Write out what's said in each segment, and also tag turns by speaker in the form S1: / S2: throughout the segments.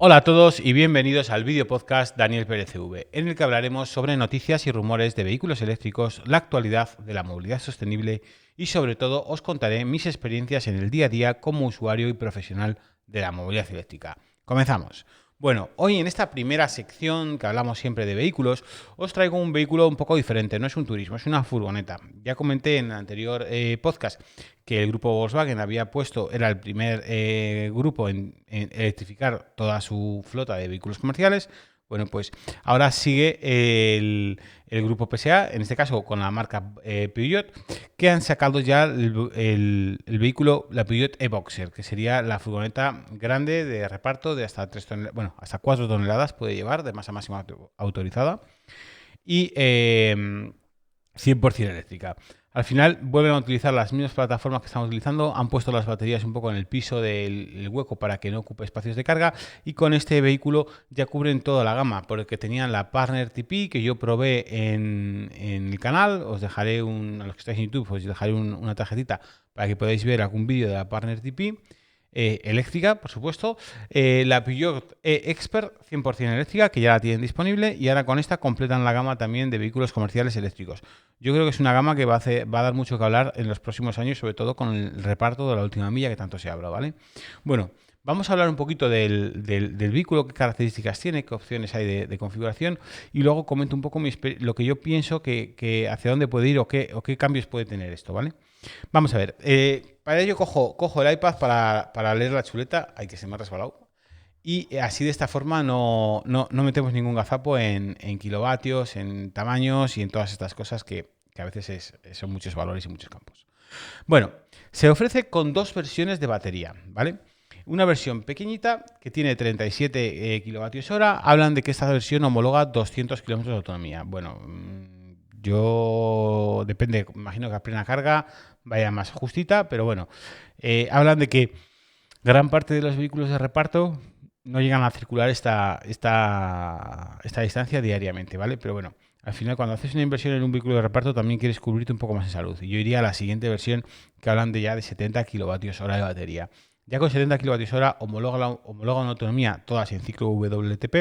S1: Hola a todos y bienvenidos al vídeo podcast Daniel Pérez CV, en el que hablaremos sobre noticias y rumores de vehículos eléctricos, la actualidad de la movilidad sostenible y sobre todo os contaré mis experiencias en el día a día como usuario y profesional de la movilidad eléctrica. Comenzamos. Bueno, hoy en esta primera sección que hablamos siempre de vehículos, os traigo un vehículo un poco diferente, no es un turismo, es una furgoneta. Ya comenté en el anterior podcast que el grupo Volkswagen había puesto, era el primer grupo en electrificar toda su flota de vehículos comerciales. Bueno, pues ahora sigue el grupo PSA, en este caso con la marca Peugeot, que han sacado ya el vehículo, la Peugeot e-Boxer, que sería la furgoneta grande de reparto de hasta 3 toneladas, bueno, hasta 4 toneladas puede llevar de masa máxima autorizada y 100% eléctrica. Al final vuelven a utilizar las mismas plataformas que estamos utilizando, han puesto las baterías un poco en el piso del hueco para que no ocupe espacios de carga y con este vehículo ya cubren toda la gama, porque tenían la Partner TP que yo probé en el canal, os dejaré a los que estáis en YouTube, os dejaré una tarjetita para que podáis ver algún vídeo de la Partner TP. Eléctrica, por supuesto, la Peugeot e-Expert 100% eléctrica, que ya la tienen disponible, y ahora con esta completan la gama también de vehículos comerciales eléctricos. Yo creo que es una gama que va a dar mucho que hablar en los próximos años, sobre todo con el reparto de la última milla que tanto se habla, ¿vale? Bueno, vamos a hablar un poquito del vehículo, qué características tiene, qué opciones hay de configuración, y luego comento un poco lo que yo pienso que hacia dónde puede ir o qué cambios puede tener esto, ¿vale? Vamos a ver, para ello cojo el iPad para leer la chuleta, ay que se me ha resbalado, y así de esta forma no metemos ningún gazapo en kilovatios, en tamaños y en todas estas cosas que a veces son muchos valores y muchos campos. Bueno, se ofrece con dos versiones de batería, ¿vale? Una versión pequeñita que tiene 37 kilovatios hora, hablan de que esta versión homologa 200 kilómetros de autonomía. Bueno, yo depende, imagino que a plena carga vaya más justita, pero bueno, hablan de que gran parte de los vehículos de reparto no llegan a circular esta distancia diariamente, ¿vale? Pero bueno, al final cuando haces una inversión en un vehículo de reparto también quieres cubrirte un poco más en salud. Y yo iría a la siguiente versión que hablan de ya de 70 kilovatios hora de batería. Ya con 70 kilovatios hora homologa una autonomía, todas en ciclo WLTP,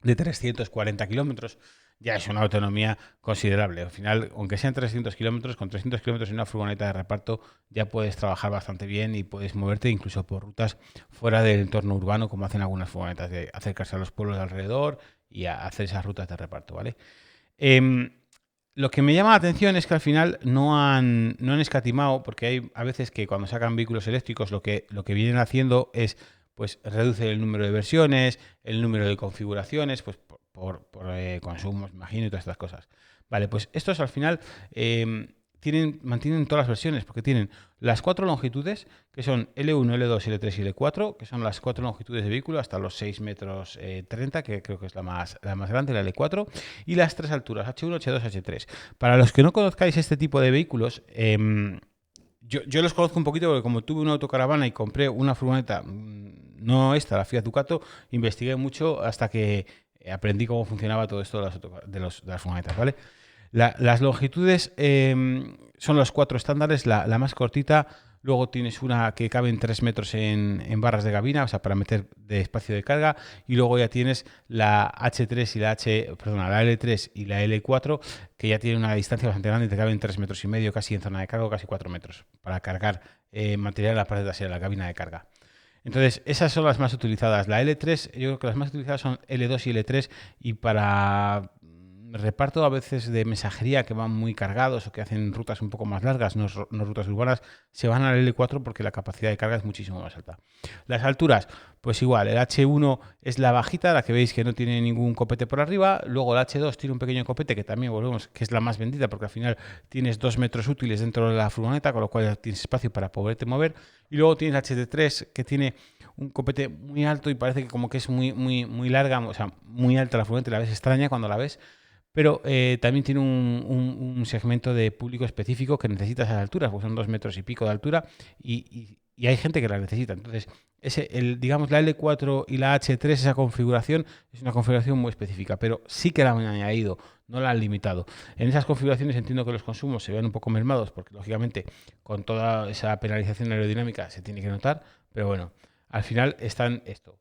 S1: de 340 kilómetros. Ya es una autonomía considerable. Al final, aunque sean 300 kilómetros, con 300 kilómetros en una furgoneta de reparto ya puedes trabajar bastante bien y puedes moverte incluso por rutas fuera del entorno urbano, como hacen algunas furgonetas, de acercarse a los pueblos de alrededor y a hacer esas rutas de reparto, ¿vale? Lo que me llama la atención es que al final no han escatimado, porque hay a veces que cuando sacan vehículos eléctricos lo que vienen haciendo es pues reducir el número de versiones, el número de configuraciones, pues por consumos, imagino, y todas estas cosas. Vale, pues estos al final mantienen todas las versiones, porque tienen las 4 longitudes, que son L1, L2, L3 y L4, que son las 4 longitudes de vehículo, hasta los 6 metros 30, que creo que es la más grande, la L4, y las 3 alturas, H1, H2, H3. Para los que no conozcáis este tipo de vehículos, yo los conozco un poquito porque como tuve una autocaravana y compré una furgoneta, no esta, la Fiat Ducato, investigué mucho hasta que aprendí cómo funcionaba todo esto de las furgonetas, ¿vale? Las longitudes son los 4 estándares, la más cortita, luego tienes una que cabe en 3 metros en barras de cabina, o sea, para meter de espacio de carga, y luego ya tienes la H3 y la L3 y la L4, que ya tienen una distancia bastante grande, te caben 3 metros y medio, casi en zona de carga, casi 4 metros, para cargar material en la parte trasera de la cabina de carga. Entonces, esas son las más utilizadas. La L3, yo creo que las más utilizadas son L2 y L3, y para reparto a veces de mensajería que van muy cargados o que hacen rutas un poco más largas, no rutas urbanas, se van al L4 porque la capacidad de carga es muchísimo más alta. Las alturas, pues igual, el H1 es la bajita, la que veis que no tiene ningún copete por arriba, luego el H2 tiene un pequeño copete que también volvemos, que es la más vendida porque al final tienes 2 metros útiles dentro de la furgoneta, con lo cual tienes espacio para poderte mover, y luego tienes el HT3 que tiene un copete muy alto y parece que como que es muy larga, o sea, muy alta la furgoneta, la ves extraña cuando la ves, pero también tiene un segmento de público específico que necesita esas alturas, porque son 2 metros y pico de altura y hay gente que la necesita. Entonces, digamos, la L4 y la H3, esa configuración es una configuración muy específica, pero sí que la han añadido, no la han limitado. En esas configuraciones entiendo que los consumos se vean un poco mermados, porque lógicamente con toda esa penalización aerodinámica se tiene que notar, pero bueno, al final están esto.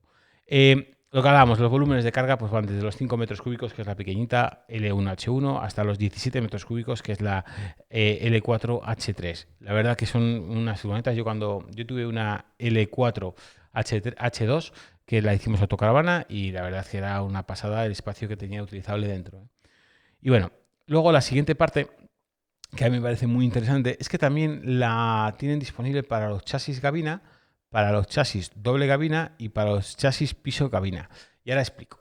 S1: Lo que hablábamos, los volúmenes de carga pues van desde los 5 metros cúbicos, que es la pequeñita L1H1, hasta los 17 metros cúbicos, que es la L4H3. La verdad que son unas furgonetas. Yo tuve una L4H2, que la hicimos autocaravana, y la verdad que era una pasada el espacio que tenía utilizable dentro. Y bueno, luego la siguiente parte, que a mí me parece muy interesante, es que también la tienen disponible para los chasis cabina, para los chasis doble cabina y para los chasis piso cabina. Y ahora explico.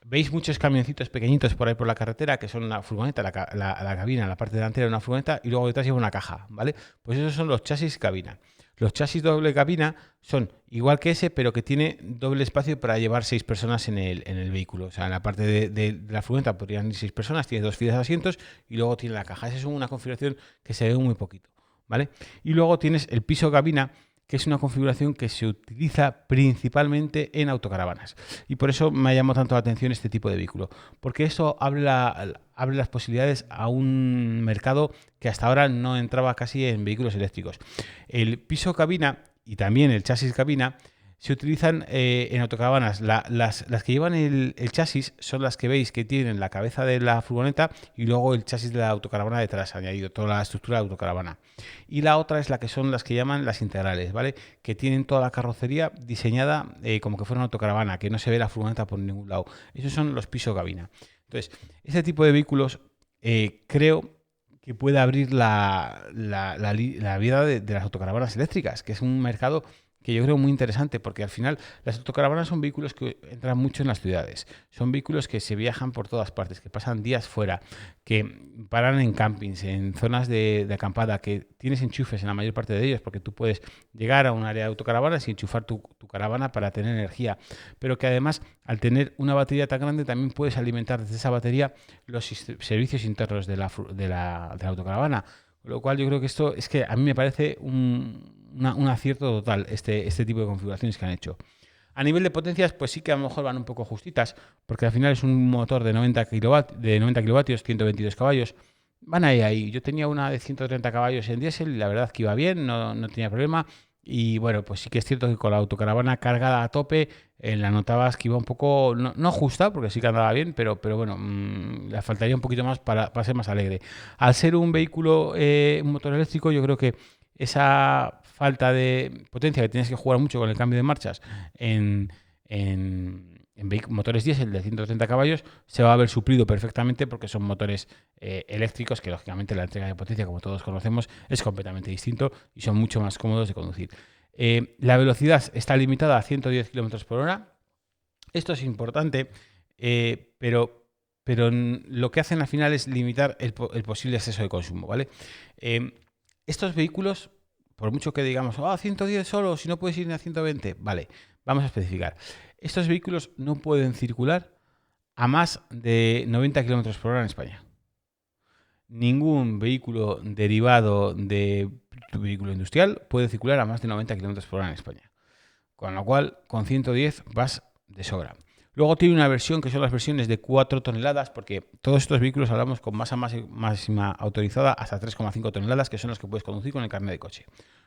S1: Veis muchos camioncitos pequeñitos por ahí por la carretera, que son una furgoneta, la cabina, la parte delantera de una furgoneta, y luego detrás lleva una caja, ¿vale? Pues esos son los chasis cabina. Los chasis doble cabina son igual que ese, pero que tiene doble espacio para llevar 6 personas en el vehículo. O sea, en la parte de la furgoneta podrían ir 6 personas, tiene 2 filas de asientos y luego tiene la caja. Esa es una configuración que se ve muy poquito, ¿vale? Y luego tienes el piso cabina, que es una configuración que se utiliza principalmente en autocaravanas. Y por eso me ha llamado tanto la atención este tipo de vehículo, porque eso abre las posibilidades a un mercado que hasta ahora no entraba casi en vehículos eléctricos. El piso cabina y también el chasis cabina se utilizan en autocaravanas. Las que llevan el chasis son las que veis que tienen la cabeza de la furgoneta y luego el chasis de la autocaravana detrás, añadido toda la estructura de autocaravana. Y la otra es la que son las que llaman las integrales, ¿vale? Que tienen toda la carrocería diseñada como que fuera una autocaravana, que no se ve la furgoneta por ningún lado. Esos son los piso cabina. Entonces, este tipo de vehículos creo que puede abrir la vida de las autocaravanas eléctricas, que es un mercado que yo creo muy interesante, porque al final las autocaravanas son vehículos que entran mucho en las ciudades, son vehículos que se viajan por todas partes, que pasan días fuera, que paran en campings, en zonas de acampada, que tienes enchufes en la mayor parte de ellos, porque tú puedes llegar a un área de autocaravanas y enchufar tu caravana para tener energía, pero que además al tener una batería tan grande también puedes alimentar desde esa batería los servicios internos de la autocaravana. Lo cual yo creo que esto es que a mí me parece un acierto total este tipo de configuraciones que han hecho. A nivel de potencias, pues sí que a lo mejor van un poco justitas, porque al final es un motor de 90 kilovatios, 122 caballos. Van ahí. Yo tenía una de 130 caballos en diésel y la verdad que iba bien, no tenía problema. Y bueno, pues sí que es cierto que con la autocaravana cargada a tope, la notabas que iba un poco, no justa, porque sí que andaba bien, pero bueno, le faltaría un poquito más para ser más alegre. Al ser un vehículo, un motor eléctrico, yo creo que esa falta de potencia, que tienes que jugar mucho con el cambio de marchas en motores diésel de 130 caballos, se va a ver suplido perfectamente porque son motores eléctricos, que lógicamente la entrega de potencia, como todos conocemos, es completamente distinto y son mucho más cómodos de conducir. La velocidad está limitada a 110 km por hora. Esto es importante, pero lo que hacen al final es limitar el posible exceso de consumo, ¿vale? Estos vehículos, por mucho que digamos, 110 solo, si no puedes ir ni a 120, vale, vamos a especificar. Estos vehículos no pueden circular a más de 90 km por hora en España. Ningún vehículo derivado de tu vehículo industrial puede circular a más de 90 km por hora en España. Con lo cual, con 110 vas de sobra. Luego tiene una versión que son las versiones de 4 toneladas, porque todos estos vehículos hablamos con masa máxima autorizada hasta 3,5 toneladas, que son los que puedes conducir con el carnet de coche.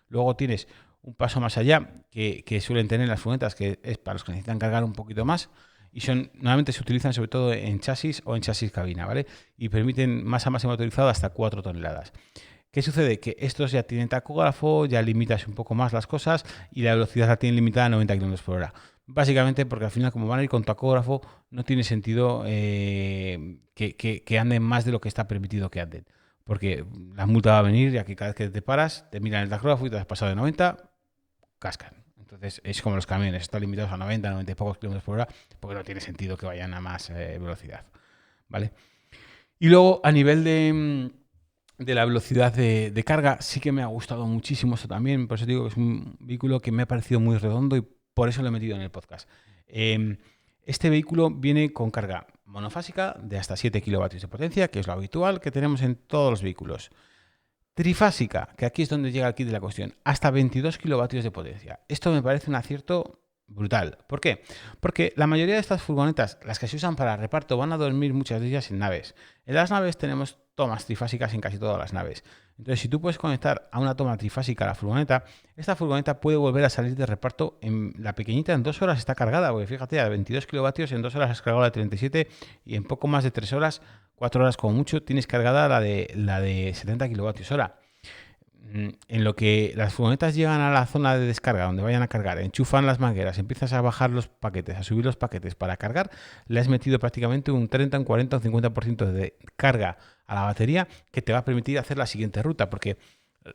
S1: Luego tienes un paso más allá, que suelen tener las furgonetas, que es para los que necesitan cargar un poquito más, y normalmente se utilizan sobre todo en chasis o en chasis cabina, ¿vale? Y permiten masa máxima autorizada hasta 4 toneladas. ¿Qué sucede? Que estos ya tienen tacógrafo, ya limitas un poco más las cosas y la velocidad la tienen limitada a 90 km por hora. Básicamente porque al final, como van a ir con tacógrafo, no tiene sentido que anden más de lo que está permitido que anden. Porque la multa va a venir, ya que cada vez que te paras, te miran el tacógrafo y te has pasado de 90, cascan. Entonces es como los camiones, están limitados a 90, 90 y pocos kilómetros por hora, porque no tiene sentido que vayan a más velocidad. ¿Vale? Y luego, a nivel de la velocidad de carga, sí que me ha gustado muchísimo esto también. Por eso digo que es un vehículo que me ha parecido muy redondo y por eso lo he metido en el podcast. Este vehículo viene con carga monofásica de hasta 7 kilovatios de potencia, que es lo habitual que tenemos en todos los vehículos. Trifásica, que aquí es donde llega el kit de la cuestión, hasta 22 kilovatios de potencia. Esto me parece un acierto brutal. ¿Por qué? Porque la mayoría de estas furgonetas, las que se usan para reparto, van a dormir muchas de ellas en naves. En las naves tenemos tomas trifásicas en casi todas las naves. Entonces, si tú puedes conectar a una toma trifásica a la furgoneta, esta furgoneta puede volver a salir de reparto. La pequeñita en 2 horas está cargada, porque fíjate, a 22 kilovatios en 2 horas has cargado la de 37 y en poco más de 3 horas, 4 horas como mucho, tienes cargada la de 70 kilovatios hora. En lo que las furgonetas llegan a la zona de descarga donde vayan a cargar, enchufan las mangueras, empiezas a bajar los paquetes, a subir los paquetes para cargar, le has metido prácticamente un 30, un 40, un 50% de carga a la batería que te va a permitir hacer la siguiente ruta, porque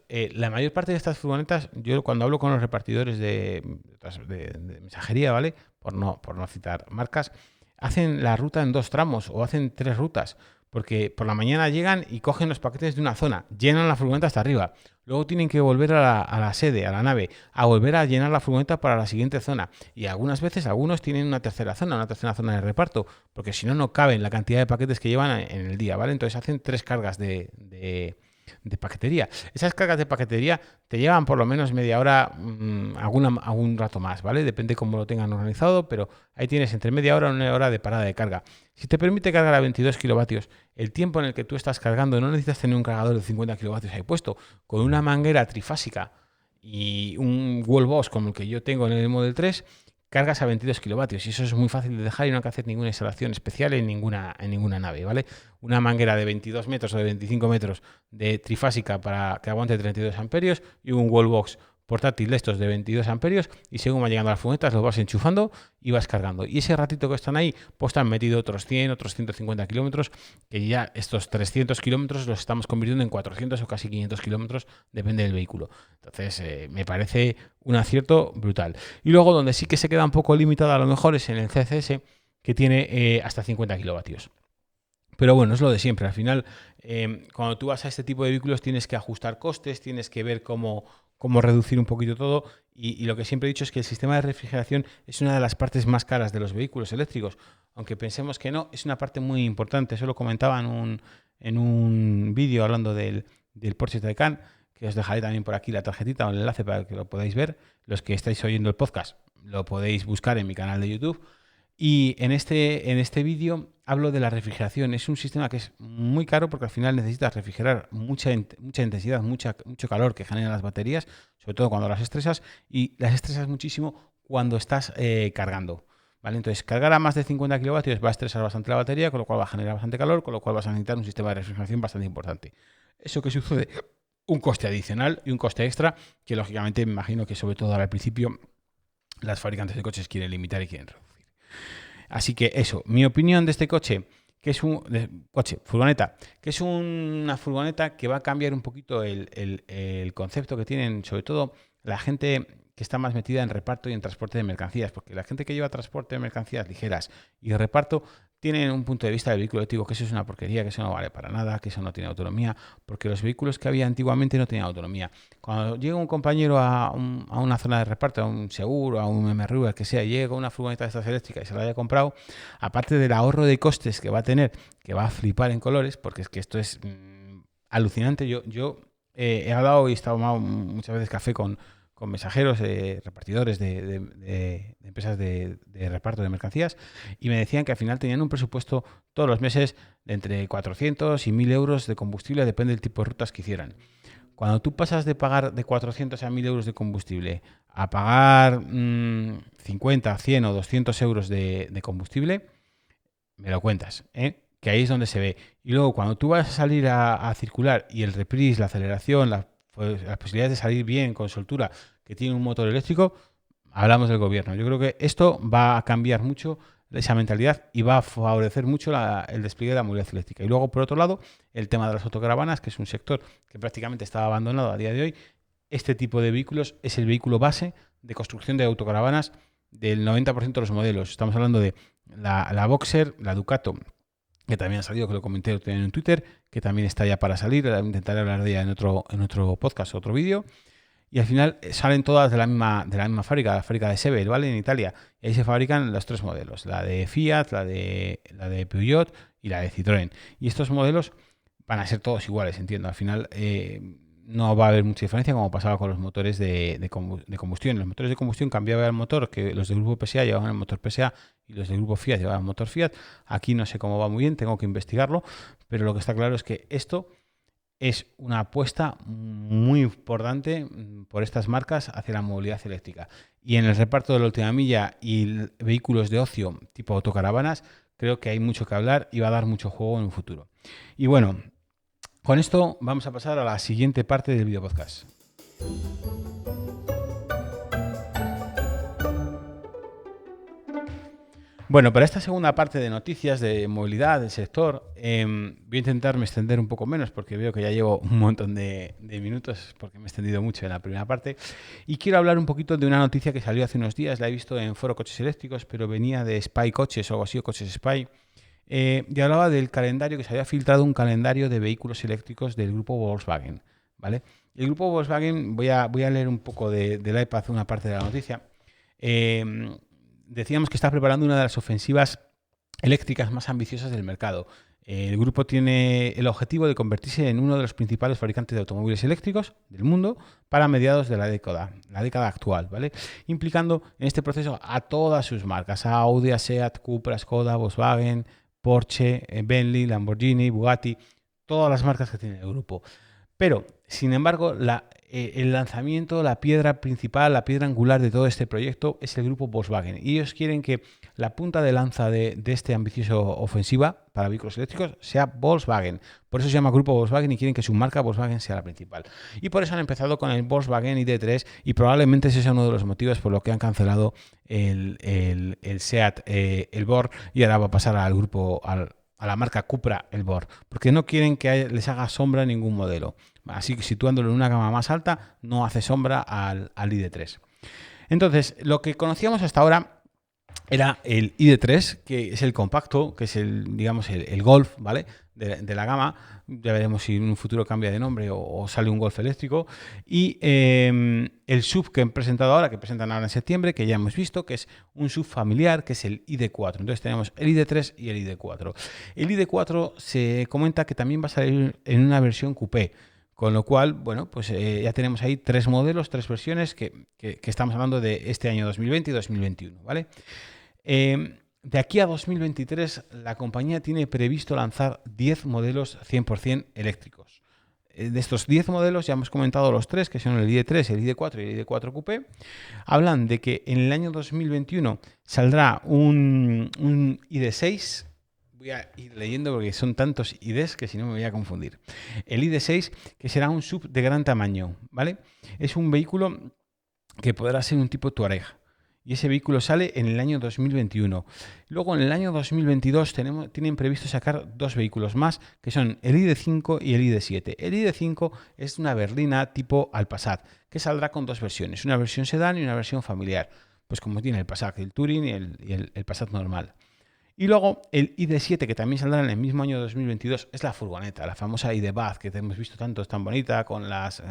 S1: la mayor parte de estas furgonetas, yo cuando hablo con los repartidores de mensajería, ¿vale? Por no citar marcas, hacen la ruta en 2 tramos o hacen 3 rutas, porque por la mañana llegan y cogen los paquetes de una zona, llenan la furgoneta hasta arriba, luego tienen que volver a la sede, a la nave, a volver a llenar la furgoneta para la siguiente zona. Y algunas veces algunos tienen una tercera zona de reparto, porque si no, no caben la cantidad de paquetes que llevan en el día, ¿vale? Entonces hacen 3 cargas de paquetería. Esas cargas de paquetería te llevan por lo menos media hora, algún rato más, ¿vale? Depende cómo lo tengan organizado, pero ahí tienes entre media hora y una hora de parada de carga. Si te permite cargar a 22 kilovatios, el tiempo en el que tú estás cargando, no necesitas tener un cargador de 50 kilovatios ahí puesto. Con una manguera trifásica y un wallbox como el que yo tengo en el Model 3, cargas a 22 kilovatios y eso es muy fácil de dejar y no hay que hacer ninguna instalación especial en ninguna nave, ¿vale? Una manguera de 22 metros o de 25 metros de trifásica para que aguante 32 amperios y un wallbox portátil de estos de 22 amperios y según va llegando a las furgonetas los vas enchufando y vas cargando. Y ese ratito que están ahí, pues te han metido otros 100, otros 150 kilómetros, que ya estos 300 kilómetros los estamos convirtiendo en 400 o casi 500 kilómetros, depende del vehículo. Entonces, me parece un acierto brutal. Y luego donde sí que se queda un poco limitado a lo mejor es en el CCS, que tiene hasta 50 kilovatios. Pero bueno, es lo de siempre. Al final, cuando tú vas a este tipo de vehículos tienes que ajustar costes, tienes que ver cómo reducir un poquito todo. Y lo que siempre he dicho es que el sistema de refrigeración es una de las partes más caras de los vehículos eléctricos. Aunque pensemos que no, es una parte muy importante. Eso lo comentaba en un vídeo hablando del Porsche Taycan, que os dejaré también por aquí la tarjetita o el enlace para que lo podáis ver. Los que estáis oyendo el podcast lo podéis buscar en mi canal de YouTube. Y en este vídeo hablo de la refrigeración. Es un sistema que es muy caro porque al final necesitas refrigerar mucha intensidad, mucho calor que generan las baterías, sobre todo cuando las estresas, y las estresas muchísimo cuando estás cargando. ¿Vale? Entonces, cargar a más de 50 kilovatios va a estresar bastante la batería, con lo cual va a generar bastante calor, con lo cual vas a necesitar un sistema de refrigeración bastante importante. ¿Eso qué sucede? Un coste adicional y un coste extra que, lógicamente, me imagino que sobre todo ahora al principio las fabricantes de coches quieren limitar y quieren reducir. Así que eso, mi opinión de este coche, que es furgoneta, que es una furgoneta que va a cambiar un poquito el concepto que tienen, sobre todo la gente que está más metida en reparto y en transporte de mercancías, porque la gente que lleva transporte de mercancías ligeras y reparto tienen un punto de vista del vehículo eléctrico que eso es una porquería, que eso no vale para nada, que eso no tiene autonomía, porque los vehículos que había antiguamente no tenían autonomía. Cuando llega un compañero a una zona de reparto, a un Seguro, a un MRV, que sea, llega una furgoneta de estas eléctricas y se la haya comprado, aparte del ahorro de costes que va a tener, que va a flipar en colores, porque es que esto es alucinante. Yo he hablado y he tomado muchas veces café con mensajeros, repartidores de empresas de reparto de mercancías y me decían que al final tenían un presupuesto todos los meses de entre 400 y 1.000 euros de combustible, depende del tipo de rutas que hicieran. Cuando tú pasas de pagar de 400 a 1.000 euros de combustible a pagar 50, 100 o 200 euros de combustible, me lo cuentas, que ahí es donde se ve. Y luego cuando tú vas a salir a circular y el reprise, la aceleración, las posibilidades de salir bien con soltura que tiene un motor eléctrico, hablamos del gobierno. Yo creo que esto va a cambiar mucho esa mentalidad y va a favorecer mucho el despliegue de la movilidad eléctrica. Y luego, por otro lado, el tema de las autocaravanas, que es un sector que prácticamente está abandonado a día de hoy. Este tipo de vehículos es el vehículo base de construcción de autocaravanas del 90% de los modelos. Estamos hablando de la Boxer, la Ducato, que también ha salido, que lo comenté en Twitter, que también está ya para salir. Intentaré hablar de ella en otro podcast, otro vídeo. Y al final salen todas de la misma fábrica, la fábrica de Sevel, ¿vale? En Italia. Y ahí se fabrican los 3 modelos, la de Fiat, la de Peugeot y la de Citroën. Y estos modelos van a ser todos iguales, entiendo. Al final no va a haber mucha diferencia como pasaba con los motores de combustión. Los motores de combustión cambiaba el motor, que los del grupo PSA llevaban el motor PSA y los del grupo Fiat llevaban el motor Fiat. Aquí no sé cómo va muy bien, tengo que investigarlo, pero lo que está claro es que esto es una apuesta muy importante por estas marcas hacia la movilidad eléctrica. Y en el reparto de la última milla y vehículos de ocio tipo autocaravanas, creo que hay mucho que hablar y va a dar mucho juego en un futuro. Y bueno, con esto vamos a pasar a la siguiente parte del video podcast. Bueno, para esta segunda parte de noticias de movilidad del sector, voy a intentarme extender un poco menos porque veo que ya llevo un montón de minutos porque me he extendido mucho en la primera parte. Y quiero hablar un poquito de una noticia que salió hace unos días, la he visto en Foro Coches Eléctricos, pero venía de Spy Coches o algo así, o Coches Spy. Y hablaba del calendario, que se había filtrado un calendario de vehículos eléctricos del grupo Volkswagen, ¿vale? El grupo Volkswagen, voy a leer un poco del iPad una parte de la noticia. Decíamos que está preparando una de las ofensivas eléctricas más ambiciosas del mercado. El grupo tiene el objetivo de convertirse en uno de los principales fabricantes de automóviles eléctricos del mundo para mediados de la década actual, ¿vale? Implicando en este proceso a todas sus marcas, a Audi, a Seat, Cupra, Skoda, Volkswagen, Porsche, Bentley, Lamborghini, Bugatti, todas las marcas que tiene el grupo. Pero, sin embargo, el lanzamiento, la piedra principal, la piedra angular de todo este proyecto es el grupo Volkswagen. Y ellos quieren que la punta de lanza de esta ambiciosa ofensiva para vehículos eléctricos sea Volkswagen. Por eso se llama grupo Volkswagen y quieren que su marca Volkswagen sea la principal. Y por eso han empezado con el Volkswagen ID3 y probablemente ese sea uno de los motivos por los que han cancelado el Seat Elborn y ahora va a pasar al grupo, a la marca Cupra Elborn, porque no quieren que les haga sombra ningún modelo. Así que situándolo en una gama más alta, no hace sombra al ID3. Entonces, lo que conocíamos hasta ahora era el ID3, que es el compacto, que es el Golf, ¿vale? De la gama. Ya veremos si en un futuro cambia de nombre o sale un Golf eléctrico. Y el SUV que han presentado ahora, que presentan ahora en septiembre, que ya hemos visto, que es un SUV familiar, que es el ID4. Entonces tenemos el ID3 y el ID4. El ID4 se comenta que también va a salir en una versión coupé. Con lo cual, bueno, pues ya tenemos ahí 3 modelos, 3 versiones que estamos hablando de este año 2020 y 2021, ¿vale? De aquí a 2023, la compañía tiene previsto lanzar 10 modelos 100% eléctricos. De estos 10 modelos, ya hemos comentado los 3, que son el ID3, el ID4 y el ID4 Coupé. Hablan de que en el año 2021 saldrá un ID6. Voy a ir leyendo porque son tantos IDs que si no me voy a confundir. El ID6, que será un SUV de gran tamaño, ¿vale? Es un vehículo que podrá ser un tipo Touareg. Y ese vehículo sale en el año 2021. Luego, en el año 2022, tienen previsto sacar 2 vehículos más, que son el ID5 y el ID7. El ID5 es una berlina tipo Alpasat, que saldrá con 2 versiones, una versión sedán y una versión familiar. Pues como tiene el Passat, el Touring y el Passat normal. Y luego el ID7, que también saldrá en el mismo año 2022, es la furgoneta, la famosa ID.Buzz, que hemos visto tanto, tan bonita, con las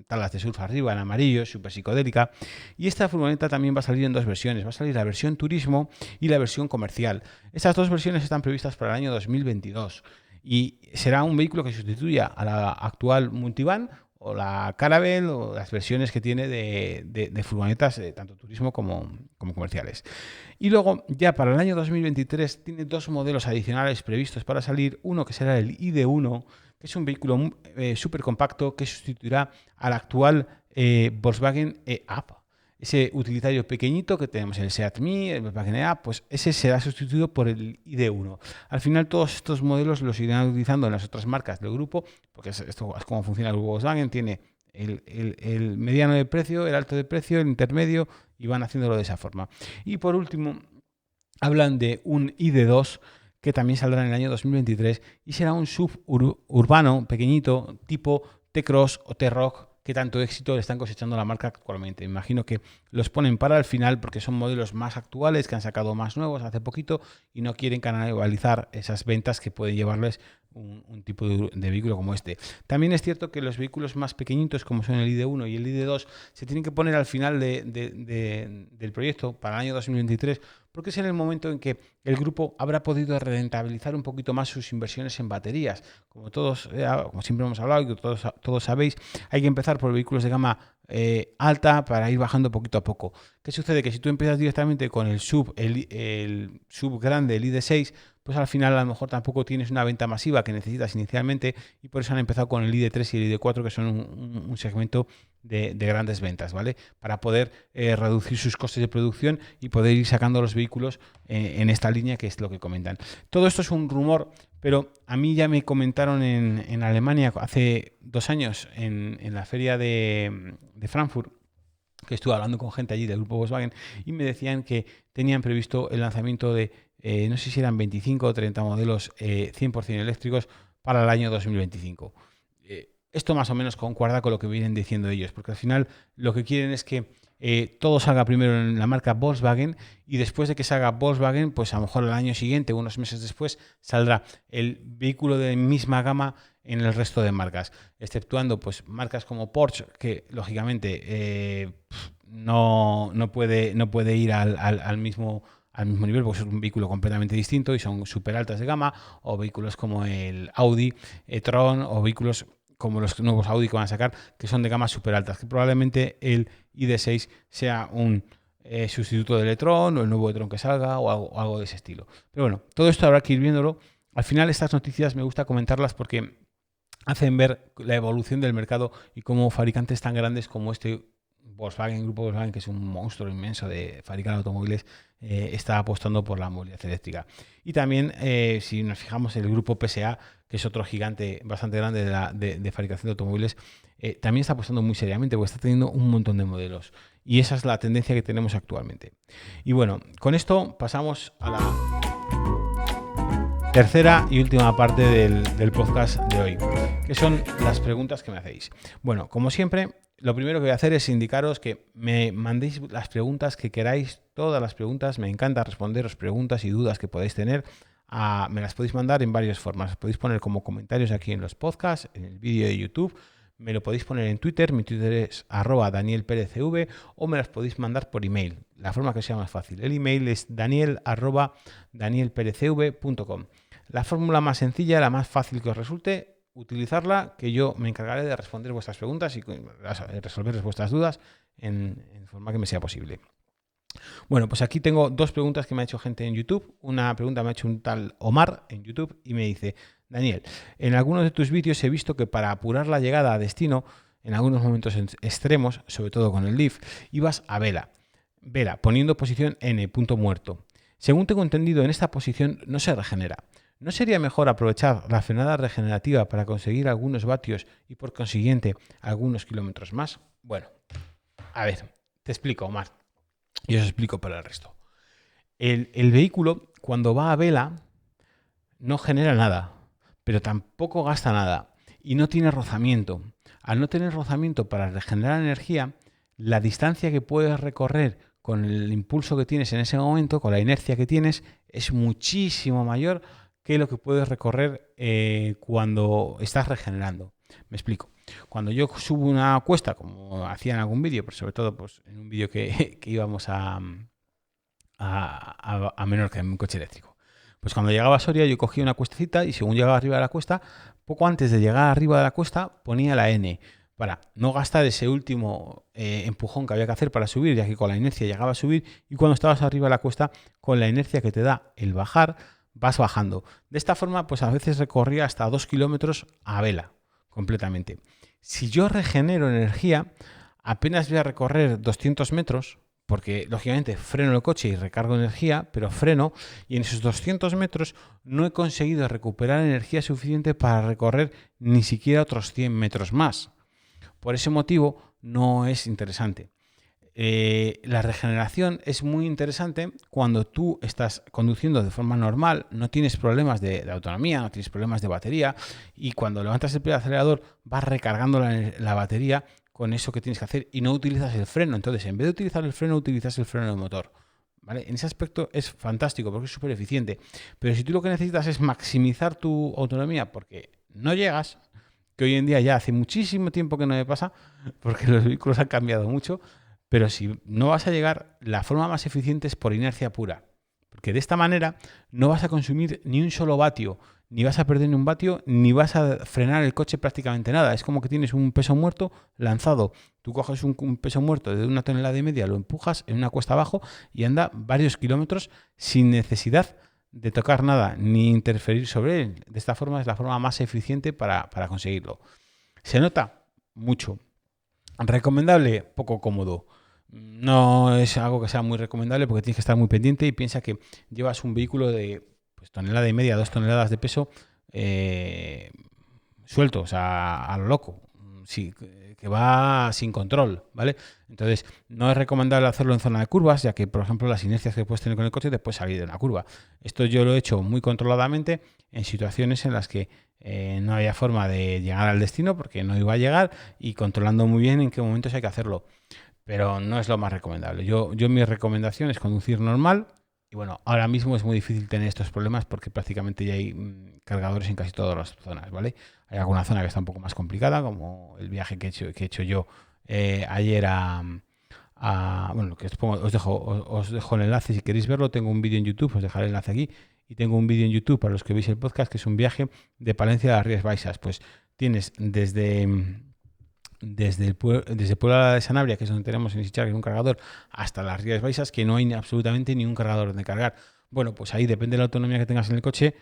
S1: tablas de surf arriba en amarillo, súper psicodélica. Y esta furgoneta también va a salir en 2 versiones. Va a salir la versión turismo y la versión comercial. Estas 2 versiones están previstas para el año 2022. Y será un vehículo que sustituya a la actual Multivan o la Caravelle o las versiones que tiene de furgonetas, tanto turismo como comerciales. Y luego, ya para el año 2023, tiene 2 modelos adicionales previstos para salir. Uno que será el ID1, que es un vehículo súper compacto que sustituirá al actual Volkswagen e-Up. Ese utilitario pequeñito que tenemos, el Seat Mii, el Volkswagen e-Up, pues ese será sustituido por el ID1. Al final, todos estos modelos los irán utilizando en las otras marcas del grupo, porque esto es como funciona el grupo Volkswagen. Tiene el mediano de precio, el alto de precio, el intermedio, y van haciéndolo de esa forma. Y por último, hablan de un ID2 que también saldrá en el año 2023 y será un SUV urbano pequeñito tipo T-Cross o T-Roc, que tanto éxito le están cosechando a la marca actualmente. Imagino que los ponen para el final porque son modelos más actuales, que han sacado más nuevos hace poquito y no quieren canibalizar esas ventas que puede llevarles un tipo de vehículo como este. También es cierto que los vehículos más pequeñitos, como son el ID1 y el ID2, se tienen que poner al final del proyecto para el año 2023, porque es en el momento en que el grupo habrá podido rentabilizar un poquito más sus inversiones en baterías. Como siempre hemos hablado y que todos sabéis, hay que empezar por vehículos de gama alta para ir bajando poquito a poco. ¿Qué sucede? Que si tú empiezas directamente con el SUV grande, el ID6, pues al final a lo mejor tampoco tienes una venta masiva que necesitas inicialmente y por eso han empezado con el ID3 y el ID4, que son un segmento de grandes ventas, ¿vale? Para poder reducir sus costes de producción y poder ir sacando los vehículos en esta línea, que es lo que comentan. Todo esto es un rumor, pero a mí ya me comentaron en Alemania hace 2 años en la feria de Frankfurt, que estuve hablando con gente allí del grupo Volkswagen, y me decían que tenían previsto el lanzamiento de, no sé si eran 25 o 30 modelos 100% eléctricos para el año 2025. Esto más o menos concuerda con lo que vienen diciendo ellos, porque al final lo que quieren es que todo salga primero en la marca Volkswagen y después de que salga Volkswagen, pues a lo mejor el año siguiente, unos meses después, saldrá el vehículo de misma gama en el resto de marcas, exceptuando pues marcas como Porsche, que lógicamente no puede ir al mismo nivel, porque es un vehículo completamente distinto y son súper altas de gama, o vehículos como el Audi e-tron, o vehículos como los nuevos Audi que van a sacar, que son de gamas súper altas, que probablemente el ID6 sea un sustituto del e-tron o el nuevo e-tron que salga o algo de ese estilo. Pero bueno, todo esto habrá que ir viéndolo. Al final estas noticias me gusta comentarlas porque hacen ver la evolución del mercado y cómo fabricantes tan grandes como este Volkswagen, grupo Volkswagen, que es un monstruo inmenso de fabricar automóviles, está apostando por la movilidad eléctrica. Y también, si nos fijamos en el grupo PSA, que es otro gigante bastante grande de fabricación de automóviles, también está apostando muy seriamente porque está teniendo un montón de modelos. Y esa es la tendencia que tenemos actualmente. Y bueno, con esto pasamos a la tercera y última parte del podcast de hoy, que son las preguntas que me hacéis. Bueno, como siempre, lo primero que voy a hacer es indicaros que me mandéis las preguntas que queráis, todas las preguntas. Me encanta responderos preguntas y dudas que podéis tener. Me las podéis mandar en varias formas. Las podéis poner como comentarios aquí en los podcasts, en el vídeo de YouTube. Me lo podéis poner en Twitter. Mi Twitter es @DanielPerezCV, o me las podéis mandar por email. La forma que sea más fácil. El email es daniel@danielperezcv.com. La fórmula más sencilla, la más fácil que os resulte, utilizarla, que yo me encargaré de responder vuestras preguntas y resolver vuestras dudas en forma que me sea posible. Bueno, pues aquí tengo 2 preguntas que me ha hecho gente en YouTube. Una pregunta me ha hecho un tal Omar en YouTube y me dice: Daniel, en algunos de tus vídeos he visto que para apurar la llegada a destino, en algunos momentos extremos, sobre todo con el Leaf, ibas a vela, poniendo posición N, punto muerto. Según tengo entendido, en esta posición no se regenera. ¿No sería mejor aprovechar la frenada regenerativa para conseguir algunos vatios y por consiguiente algunos kilómetros más? Bueno, a ver, te explico, Omar, y os explico para el resto. El vehículo, cuando va a vela, no genera nada, pero tampoco gasta nada y no tiene rozamiento. Al no tener rozamiento para regenerar energía, la distancia que puedes recorrer con el impulso que tienes en ese momento, con la inercia que tienes, es muchísimo mayor que lo que puedes recorrer cuando estás regenerando. Me explico. Cuando yo subo una cuesta, como hacía en algún vídeo, pero sobre todo pues, en un vídeo que íbamos a Menorca en un coche eléctrico, pues cuando llegaba a Soria yo cogía una cuestecita y según llegaba arriba de la cuesta, poco antes de llegar arriba de la cuesta ponía la N para no gastar ese último empujón que había que hacer para subir, ya que con la inercia llegaba a subir, y cuando estabas arriba de la cuesta, con la inercia que te da el bajar, vas bajando. De esta forma, pues a veces recorría hasta 2 kilómetros a vela, completamente. Si yo regenero energía, apenas voy a recorrer 200 metros, porque lógicamente freno el coche y recargo energía, pero freno, y en esos 200 metros no he conseguido recuperar energía suficiente para recorrer ni siquiera otros 100 metros más. Por ese motivo no es interesante. La regeneración es muy interesante cuando tú estás conduciendo de forma normal, no tienes problemas de autonomía, no tienes problemas de batería, y cuando levantas el pie del acelerador vas recargando la batería con eso que tienes que hacer y no utilizas el freno. Entonces, en vez de utilizar el freno, utilizas el freno del motor, ¿vale? En ese aspecto es fantástico porque es súper eficiente. Pero si tú lo que necesitas es maximizar tu autonomía porque no llegas, que hoy en día ya hace muchísimo tiempo que no me pasa porque los vehículos han cambiado mucho, pero si no vas a llegar, la forma más eficiente es por inercia pura. Porque de esta manera no vas a consumir ni un solo vatio, ni vas a perder ni un vatio, ni vas a frenar el coche prácticamente nada. Es como que tienes un peso muerto lanzado. Tú coges un peso muerto de 1,5 toneladas, lo empujas en una cuesta abajo y anda varios kilómetros sin necesidad de tocar nada ni interferir sobre él. De esta forma es la forma más eficiente para conseguirlo. Se nota mucho. Recomendable, poco cómodo. No es algo que sea muy recomendable porque tienes que estar muy pendiente y piensa que llevas un vehículo de tonelada y media, 2 toneladas de peso suelto, o sea, a lo loco. Sí, que va sin control, ¿vale? Entonces, no es recomendable hacerlo en zona de curvas, ya que, por ejemplo, las inercias que puedes tener con el coche te puedes salir de una curva. Esto yo lo he hecho muy controladamente en situaciones en las que no había forma de llegar al destino porque no iba a llegar y controlando muy bien en qué momentos hay que hacerlo. Pero no es lo más recomendable. Yo mi recomendación es conducir normal. Y bueno, ahora mismo es muy difícil tener estos problemas porque prácticamente ya hay cargadores en casi todas las zonas, ¿vale? Hay alguna zona que está un poco más complicada, como el viaje que he hecho yo ayer bueno, que os dejo el enlace si queréis verlo. Tengo un vídeo en YouTube, os dejaré el enlace aquí. Y tengo un vídeo en YouTube para los que veis el podcast, que es un viaje de Palencia a las Rías Baixas. Pues tienes desde Puebla de Sanabria, que es donde tenemos en Isichar, que es un cargador, hasta las Rías Baixas, que no hay absolutamente ni un cargador donde cargar. Bueno, pues ahí depende de la autonomía que tengas en el coche,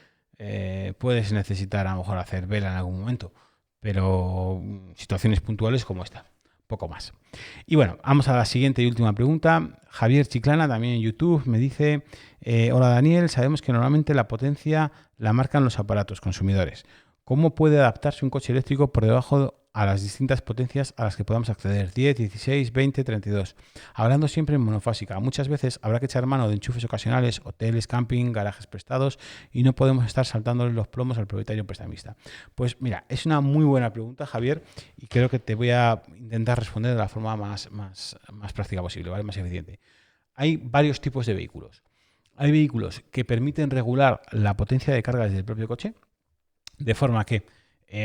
S1: puedes necesitar a lo mejor hacer vela en algún momento, pero situaciones puntuales como esta, poco más. Y bueno, vamos a la siguiente y última pregunta. Javier Chiclana, también en YouTube, me dice: hola Daniel, sabemos que normalmente la potencia la marcan los aparatos consumidores. ¿Cómo puede adaptarse un coche eléctrico por debajo a las distintas potencias a las que podamos acceder? 10, 16, 20, 32. Hablando siempre en monofásica. Muchas veces habrá que echar mano de enchufes ocasionales, hoteles, camping, garajes prestados, y no podemos estar saltándole los plomos al propietario prestamista. Pues mira, es una muy buena pregunta, Javier, y creo que te voy a intentar responder de la forma más práctica posible, ¿vale? Más eficiente. Hay varios tipos de vehículos. Hay vehículos que permiten regular la potencia de carga desde el propio coche, de forma que,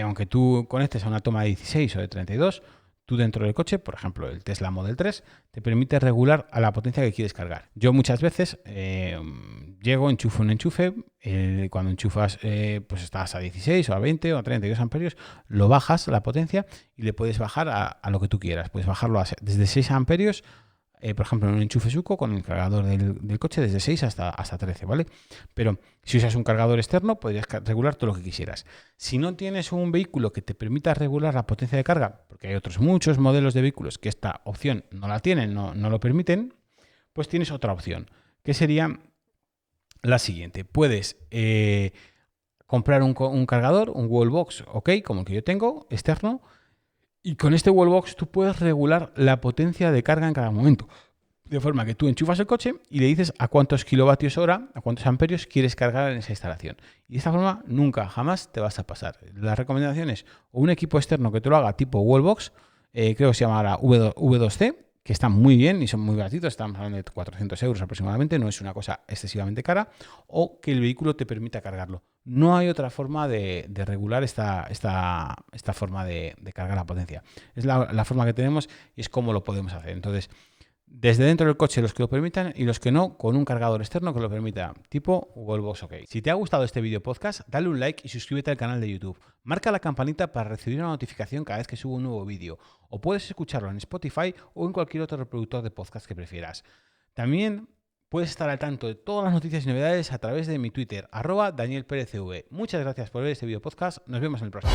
S1: aunque tú conectes a una toma de 16 o de 32, tú dentro del coche, por ejemplo el Tesla Model 3, te permite regular a la potencia que quieres cargar. Yo muchas veces llego, enchufo un enchufe, cuando enchufas pues estás a 16 o a 20 o a 32 amperios, lo bajas la potencia y le puedes bajar a lo que tú quieras. Puedes bajarlo desde 6 amperios, por ejemplo, en un enchufe Suco con el cargador del coche desde 6 hasta 13, ¿vale? Pero si usas un cargador externo, podrías regular todo lo que quisieras. Si no tienes un vehículo que te permita regular la potencia de carga, porque hay otros muchos modelos de vehículos que esta opción no la tienen, no lo permiten, pues tienes otra opción, que sería la siguiente. Puedes comprar un cargador, un wallbox, ¿ok? Como el que yo tengo, externo, y con este wallbox tú puedes regular la potencia de carga en cada momento. De forma que tú enchufas el coche y le dices a cuántos kilovatios hora, a cuántos amperios quieres cargar en esa instalación. Y de esta forma nunca, jamás te vas a pasar. Las recomendaciones, o un equipo externo que te lo haga tipo wallbox, creo que se llama la V2C, que están muy bien y son muy baratitos, estamos hablando de 400 euros aproximadamente, no es una cosa excesivamente cara, o que el vehículo te permita cargarlo. No hay otra forma de regular esta forma de cargar la potencia. Es la forma que tenemos y es como lo podemos hacer. Entonces, desde dentro del coche los que lo permitan y los que no, con un cargador externo que lo permita, tipo Wallbox OK. Si te ha gustado este vídeo podcast, dale un like y suscríbete al canal de YouTube. Marca la campanita para recibir una notificación cada vez que subo un nuevo vídeo. O puedes escucharlo en Spotify o en cualquier otro reproductor de podcast que prefieras. También puedes estar al tanto de todas las noticias y novedades a través de mi Twitter, @DanielPérezV. Muchas gracias por ver este vídeo podcast. Nos vemos en el próximo.